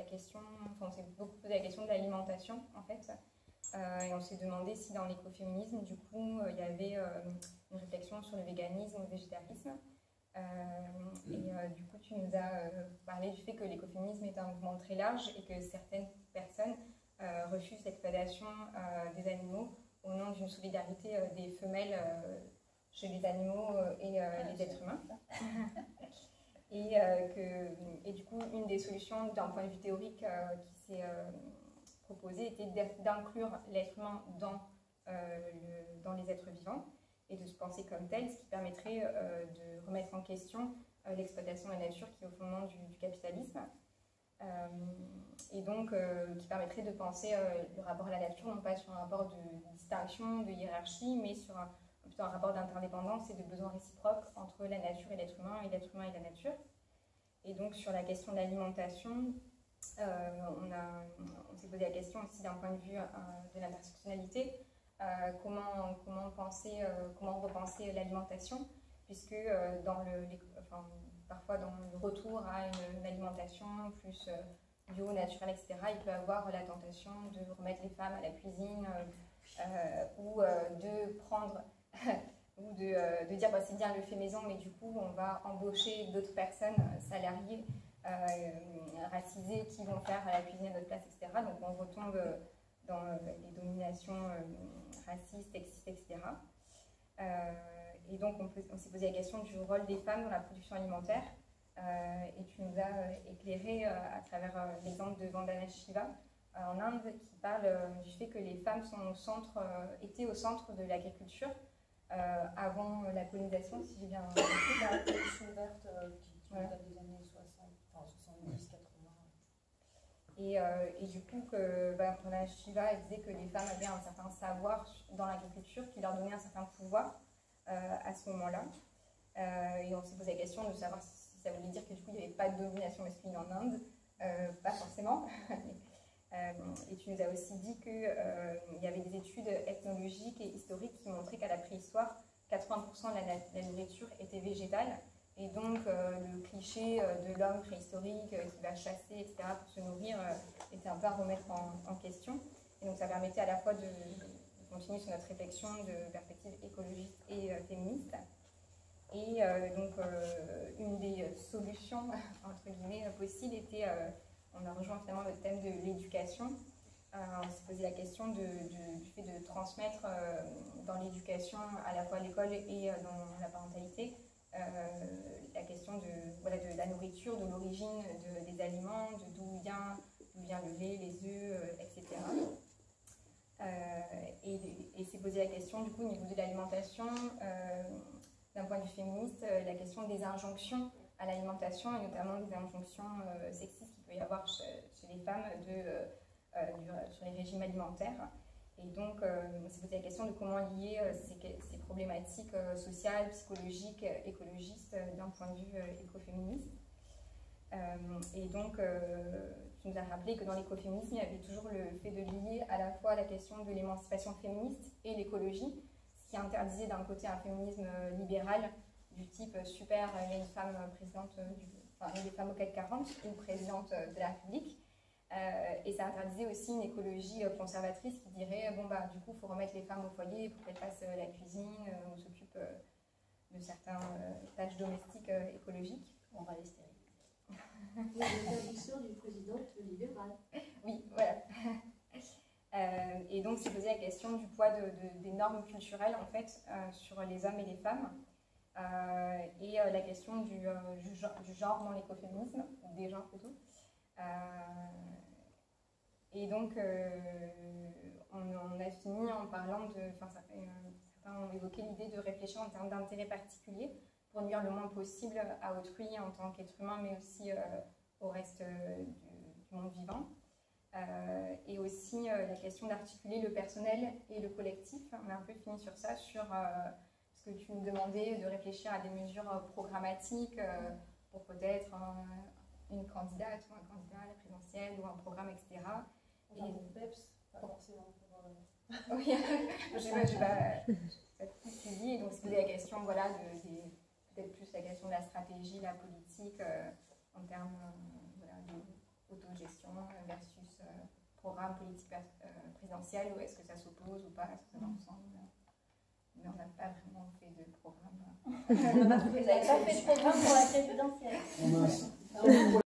question, enfin, on s'est beaucoup posé la question de l'alimentation, en fait. Et on s'est demandé si dans l'écoféminisme, du coup, il y avait une réflexion sur le véganisme ou le végétarisme. Du coup, tu nous as parlé du fait que l'écoféminisme est un mouvement très large et que certaines personnes refusent l'exploitation des animaux au nom d'une solidarité des femelles chez les animaux et les êtres humains. Et du coup, une des solutions d'un point de vue théorique qui s'est proposée était d'inclure l'être humain dans les êtres vivants et de se penser comme tel, ce qui permettrait de remettre en question l'exploitation de la nature qui est au fondement du capitalisme. Et donc qui permettrait de penser le rapport à la nature, non pas sur un rapport de distinction, de hiérarchie, mais sur plutôt un rapport d'interdépendance et de besoin réciproque entre la nature et l'être humain et la nature. Et donc sur la question de l'alimentation, on s'est posé la question aussi d'un point de vue de l'intersectionnalité, comment repenser l'alimentation, puisque parfois dans le retour à une alimentation plus bio, naturelle, etc., il peut y avoir la tentation de remettre les femmes à la cuisine ou de prendre ou de dire bah, c'est bien le fait maison, mais du coup on va embaucher d'autres personnes salariées racisées qui vont faire à la cuisine à notre place, etc. Donc on retombe dans les dominations racistes, sexistes, etc. Et donc on s'est posé la question du rôle des femmes dans la production alimentaire. Et tu nous as éclairé à travers l'exemple de Vandana Shiva en Inde qui parle du fait que les femmes étaient au centre de l'agriculture avant la colonisation, si j'ai bien compris. La révolution verte qui date des années 60, enfin 70, 80. Et du coup, Vandana Shiva disait que les femmes avaient un certain savoir dans l'agriculture qui leur donnait un certain pouvoir à ce moment-là. Et on s'est posé la question de savoir si ça voulait dire que du coup il n'y avait pas de domination masculine en Inde, pas forcément. Et tu nous as aussi dit qu'il y avait des études ethnologiques et historiques qui montraient qu'à la préhistoire, 80% de la nourriture était végétale. Et donc le cliché de l'homme préhistorique qui va chasser, etc., pour se nourrir, était un peu à remettre en question. Et donc ça permettait à la fois de continuer sur notre réflexion de perspective écologiste et féministe. Et donc, une des solutions, entre guillemets, possibles était, on a rejoint finalement le thème de l'éducation. On s'est posé la question du fait de transmettre dans l'éducation, à la fois à l'école et dans la parentalité, la question de la nourriture, de l'origine des aliments, d'où vient le lait, les œufs, etc. Et s'est posé la question, du coup, au niveau de l'alimentation, d'un point de vue féministe, la question des injonctions à l'alimentation, et notamment des injonctions sexistes qu'il peut y avoir chez les femmes sur les régimes alimentaires. Et donc, on s'est posé la question de comment lier ces problématiques sociales, psychologiques, écologistes d'un point de vue écoféministe. Et donc, tu nous as rappelé que dans l'écoféminisme, il y avait toujours le fait de lier à la fois la question de l'émancipation féministe et l'écologie, ce qui interdisait d'un côté un féminisme libéral du type super, il y a une femme présidente, il y a des femmes au CAC 40 ou présidente de la République. Et ça interdisait aussi une écologie conservatrice qui dirait bon bah du coup il faut remettre les femmes au foyer pour qu'elles fassent la cuisine, on s'occupe de certaines tâches domestiques écologiques. On va les stériliser. L'interdiction du président libéral. Oui, voilà. Et donc c'est posé la question du poids des normes culturelles en fait sur les hommes et les femmes. Et la question du genre dans l'écoféminisme, ou des genres plutôt. Et donc, on a fini en parlant de... certains ont évoqué l'idée de réfléchir en termes d'intérêt particulier pour nuire le moins possible à autrui en tant qu'être humain, mais aussi au reste du monde vivant. Et aussi la question d'articuler le personnel et le collectif. On a un peu fini sur ça, sur ce que tu nous demandais de réfléchir à des mesures programmatiques pour peut-être une candidate ou un candidat à la présidentielle ou un programme, etc. Et PEPS, pas forcément pour... Oui, j'ai pas tout suivi, et donc c'est la question, voilà, peut-être plus la question de la stratégie, la politique, en termes voilà, autogestion versus programme politique présidentiel, ou est-ce que ça s'oppose ou pas, est-ce que ça va ensemble? Mais on n'a pas vraiment fait de programme. Vous n'avez pas fait de programme pour la présidentielle.